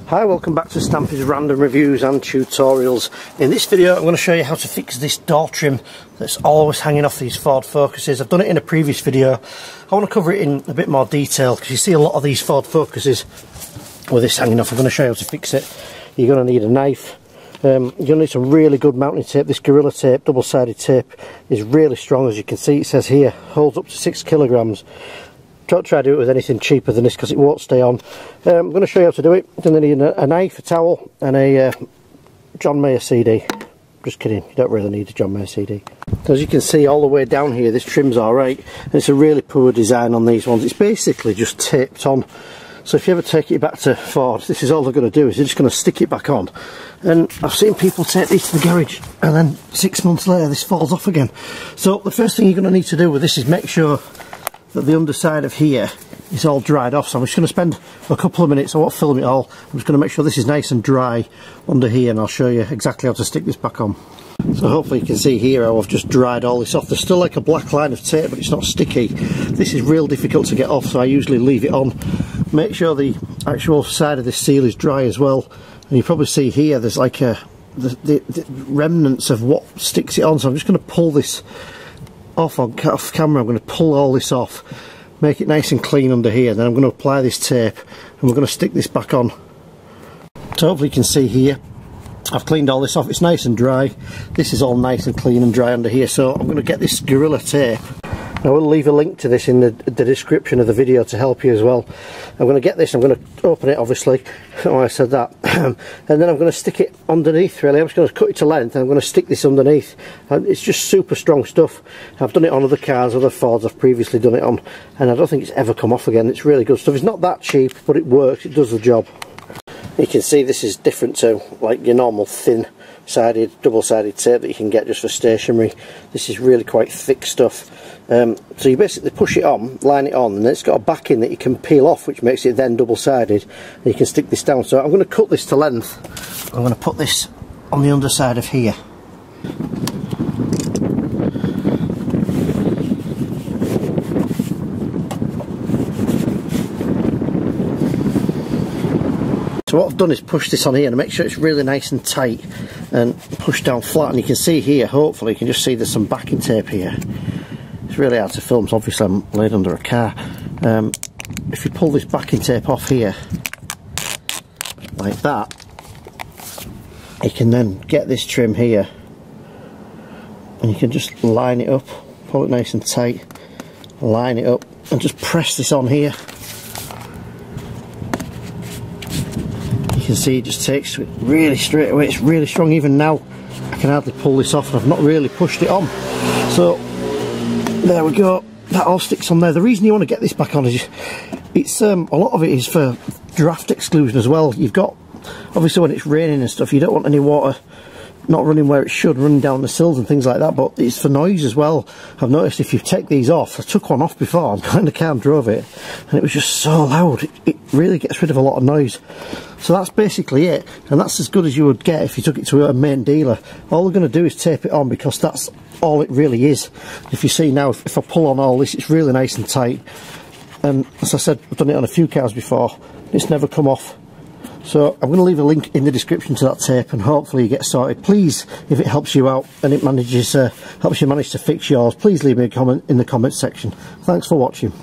Hi, welcome back to Stampy's Random Reviews and Tutorials. In this video I'm going to show you how to fix this door trim that's always hanging off these Ford Focuses. I've done it in a previous video. I want to cover it in a bit more detail because you see a lot of these Ford Focuses with this hanging off. I'm going to show you how to fix it. You're going to need a knife. You're going to need some really good mounting tape. This Gorilla Tape, double-sided tape, is really strong. As you can see, it says here, holds up to 6 kilograms. Don't try to do it with anything cheaper than this because it won't stay on. I'm going to show you how to do it. You're going to need a knife, a towel and a John Mayer CD. Just kidding, you don't really need a John Mayer CD. As you can see all the way down here, this trim's alright. It's a really poor design on these ones. It's basically just taped on. So if you ever take it back to Ford, this is all they're going to do, is they're just going to stick it back on. And I've seen people take these to the garage and then 6 months later this falls off again. So the first thing you're going to need to do with this is make sure that the underside of here is all dried off. So I'm just going to spend a couple of minutes, I won't film it all, I'm just going to make sure this is nice and dry under here, and I'll show you exactly how to stick this back on. So hopefully you can see here how I've just dried all this off. There's still like a black line of tape, but it's not sticky. This is real difficult to get off, so I usually leave it on. Make sure the actual side of this seal is dry as well, and you probably see here there's like the remnants of what sticks it on. So I'm just going to pull this off camera. I'm going to pull all this off, make it nice and clean under here, then I'm going to apply this tape and we're going to stick this back on. So hopefully you can see here I've cleaned all this off. It's nice and dry. This is all nice and clean and dry under here. So I'm going to get this Gorilla Tape. I will leave a link to this in the description of the video to help you as well. I'm going to get this, I'm going to open it obviously, oh I said that, and then I'm going to stick it underneath really. I'm just going to cut it to length and I'm going to stick this underneath, and it's just super strong stuff. I've done it on other cars, other Fords I've previously done it on, and I don't think it's ever come off again. It's really good stuff. It's not that cheap, but it works, it does the job. You can see this is different to like your normal thin sided, double-sided tape that you can get just for stationery. This is really quite thick stuff. So you basically push it on, line it on, and then it's got a backing that you can peel off, which makes it then double-sided, and you can stick this down. So I'm going to cut this to length. I'm going to put this on the underside of here. So what I've done is push this on here and make sure it's really nice and tight and push down flat, and you can see here, hopefully you can just see there's some backing tape here. It's really hard to film, so obviously I'm laid under a car. If you pull this backing tape off here like that, you can then get this trim here and you can just line it up, pull it nice and tight, line it up and just press this on here. You can see it just takes to it really straight away. It's really strong. Even now I can hardly pull this off and I've not really pushed it on. So there we go, that all sticks on there. The reason you want to get this back on is it's a lot of it is for draft exclusion as well. You've got, obviously when it's raining and stuff, you don't want any water not running where it should, running down the sills and things like that, but it's for noise as well. I've noticed if you take these off, I took one off before, I kind of car and drove it, and it was just so loud. It really gets rid of a lot of noise. So that's basically it, and that's as good as you would get if you took it to a main dealer. All they're going to do is tape it on because that's all it really is. If you see now, if I pull on all this, it's really nice and tight, and as I said, I've done it on a few cars before, it's never come off. So I'm going to leave a link in the description to that tape, and hopefully you get started. Please, if it helps you out and it helps you manage to fix yours, please leave me a comment in the comments section. Thanks for watching.